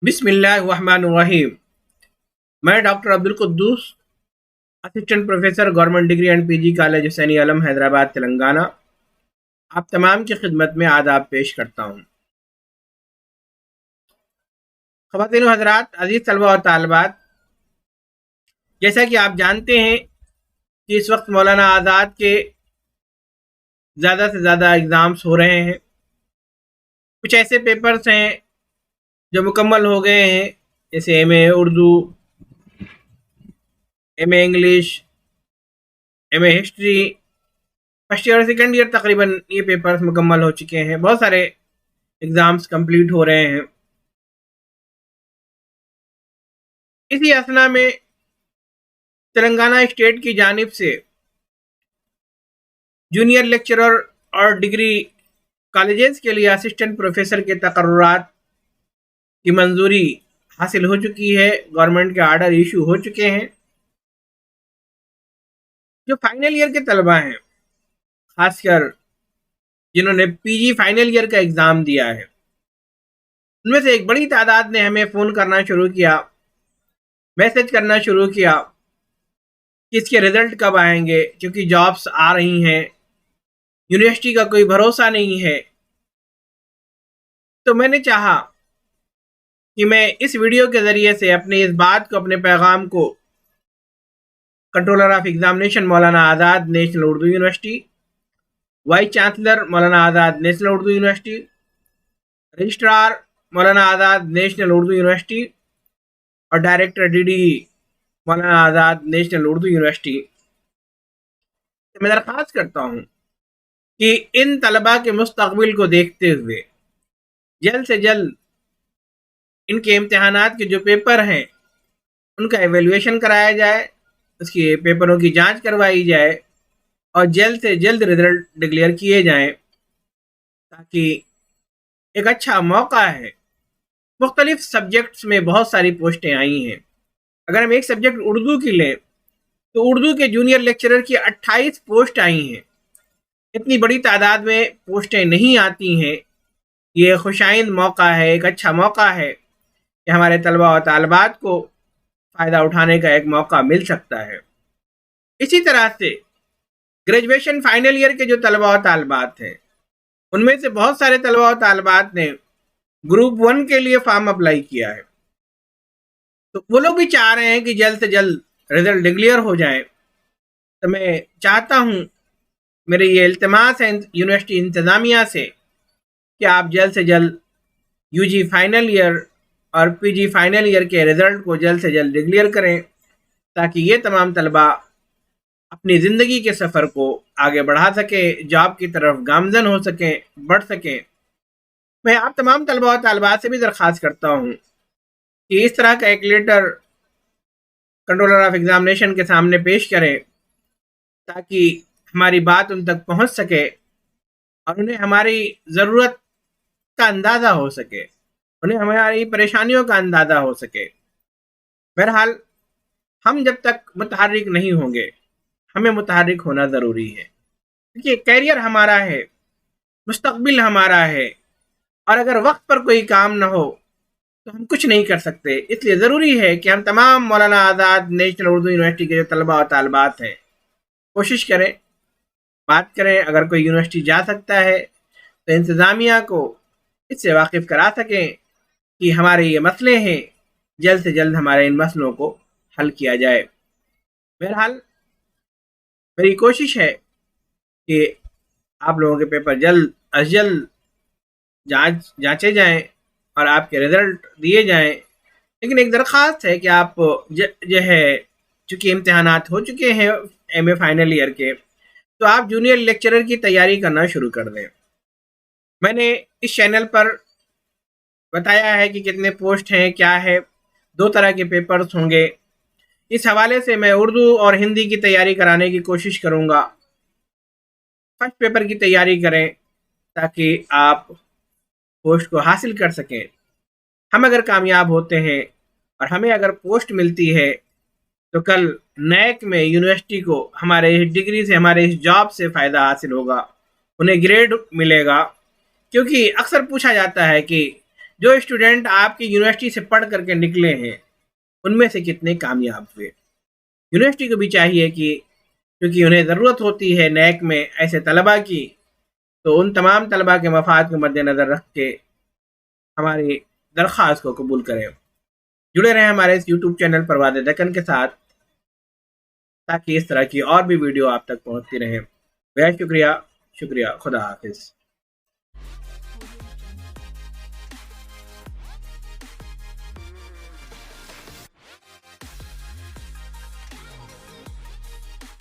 بسم اللہ الرحمن الرحیم۔ میں doctor Abdul Quddus, assistant professor government degree and P G college Hussain Alam Hyderabad Telangana, آپ تمام کی خدمت میں آداب پیش کرتا ہوں۔ خواتین و حضرات، عزیز طلبہ اور طالبات، جیسا کہ آپ جانتے ہیں کہ اس وقت مولانا آزاد کے زیادہ سے زیادہ اگزامس ہو رہے ہیں۔ کچھ ایسے پیپرز ہیں جو مکمل ہو گئے ہیں، جیسے M a Urdu, M A English, M a history, first year اور سیکنڈ ایئر تقریباً یہ پیپرز مکمل ہو چکے ہیں۔ بہت سارے اگزامس کمپلیٹ ہو رہے ہیں۔ اسی اثنا میں تلنگانہ اسٹیٹ کی جانب سے جونیئر لیکچرر اور ڈگری کالجز کے لیے اسسٹنٹ پروفیسر کے تقررات کی منظوری حاصل ہو چکی ہے، گورنمنٹ کے آرڈر ایشو ہو چکے ہیں۔ جو فائنل ایئر کے طلبہ ہیں، خاص کر جنہوں نے پی جی فائنل ایئر کا ایگزام دیا ہے، ان میں سے ایک بڑی تعداد نے ہمیں فون کرنا شروع کیا، میسج کرنا شروع کیا کہ اس کے رزلٹ کب آئیں گے، کیونکہ جابس آ رہی ہیں، یونیورسٹی کا کوئی بھروسہ نہیں ہے۔ تو میں نے چاہا کہ میں اس ویڈیو کے ذریعے سے اپنی اس بات کو، اپنے پیغام کو controller of examination Maulana Azad National Urdu University, vice chancellor Maulana Azad National Urdu University, registrar Maulana Azad National Urdu University اور director D D Maulana Azad National Urdu university سے میں درخواست کرتا ہوں کہ ان طلباء کے مستقبل کو دیکھتے ہوئے جلد سے جلد ان کے امتحانات کے جو پیپر ہیں ان کا ایویلویشن کرایا جائے، اس کے پیپروں کی جانچ کروائی جائے اور جلد سے جلد رزلٹ ڈکلیئر کیے جائیں، تاکہ ایک اچھا موقع ہے۔ مختلف سبجیکٹس میں بہت ساری پوسٹیں آئی ہیں۔ اگر ہم ایک سبجیکٹ اردو کی لیں تو اردو کے جونیئر لیکچرر کی 28 پوسٹ آئی ہیں۔ اتنی بڑی تعداد میں پوسٹیں نہیں آتی ہیں۔ یہ خوشائند موقع ہے، ایک اچھا موقع ہے کہ ہمارے طلبہ و طالبات کو فائدہ اٹھانے کا ایک موقع مل سکتا ہے۔ اسی طرح سے گریجویشن فائنل ایئر کے جو طلبہ و طالبات ہیں، ان میں سے بہت سارے طلبہ و طالبات نے گروپ 1 کے لیے فارم اپلائی کیا ہے، تو وہ لوگ بھی چاہ رہے ہیں کہ جلد سے جلد رزلٹ ڈکلیئر ہو جائے۔ تو میں چاہتا ہوں، میرے یہ التماس ہے یونیورسٹی انتظامیہ سے کہ آپ جلد سے جلد یو جی فائنل ایئر اور پی جی فائنل ایئر کے رزلٹ کو جلد سے جلد ڈکلیئر کریں، تاکہ یہ تمام طلبہ اپنی زندگی کے سفر کو آگے بڑھا سکیں، جاب کی طرف گامزن ہو سکیں، بڑھ سکیں۔ میں آپ تمام طلبہ و طالبات سے بھی درخواست کرتا ہوں کہ اس طرح کا ایک لیٹر کنٹرولر آف ایگزامینیشن کے سامنے پیش کریں، تاکہ ہماری بات ان تک پہنچ سکے اور انہیں ہماری ضرورت کا اندازہ ہو سکے، انہیں ہماری پریشانیوں کا اندازہ ہو سکے۔ بہرحال ہم جب تک متحرک نہیں ہوں گے، ہمیں متحرک ہونا ضروری ہے، کیونکہ کیریئر ہمارا ہے، مستقبل ہمارا ہے، اور اگر وقت پر کوئی کام نہ ہو تو ہم کچھ نہیں کر سکتے۔ اس لیے ضروری ہے کہ ہم تمام مولانا آزاد نیشنل اردو یونیورسٹی کے جو طلبہ و طالبات ہیں، کوشش کریں، بات کریں۔ اگر کوئی یونیورسٹی جا سکتا ہے تو انتظامیہ کو اس سے واقف کرا سکیں کہ ہمارے یہ مسئلے ہیں، جلد سے جلد ہمارے ان مسئلوں کو حل کیا جائے۔ بہرحال میری کوشش ہے کہ آپ لوگوں کے پیپر جلد از جلد جانچے جائیں اور آپ کے رزلٹ دیے جائیں، لیکن ایک درخواست ہے کہ آپ جو ہے، چونکہ امتحانات ہو چکے ہیں ایم اے فائنل ایئر کے، تو آپ جونیئر لیکچرر کی تیاری کرنا شروع کر دیں۔ میں نے اس چینل پر بتایا ہے کہ کتنے پوسٹ ہیں، کیا ہے، 2 طرح کے پیپرز ہوں گے۔ اس حوالے سے میں اردو اور ہندی کی تیاری کرانے کی کوشش کروں گا۔ فرسٹ پیپر کی تیاری کریں تاکہ آپ پوسٹ کو حاصل کر سکیں۔ ہم اگر کامیاب ہوتے ہیں اور ہمیں اگر پوسٹ ملتی ہے تو کل نیک میں یونیورسٹی کو ہمارے اس ڈگری سے، ہمارے اس جاب سے فائدہ حاصل ہوگا، انہیں گریڈ ملے گا۔ کیونکہ اکثر پوچھا جاتا ہے کہ جو اسٹوڈنٹ آپ کی یونیورسٹی سے پڑھ کر کے نکلے ہیں ان میں سے کتنے کامیاب ہوئے. یونیورسٹی کو بھی چاہیے کہ کیونکہ انہیں ضرورت ہوتی ہے نیک میں ایسے طلباء کی، تو ان تمام طلباء کے مفاد کو مد نظر رکھ کے ہماری درخواست کو قبول کریں. جڑے رہیں ہمارے اس یوٹیوب چینل پرواز دکن کے ساتھ تاکہ اس طرح کی اور بھی ویڈیو آپ تک پہنچتی رہیں. بہت شکریہ. خدا حافظ.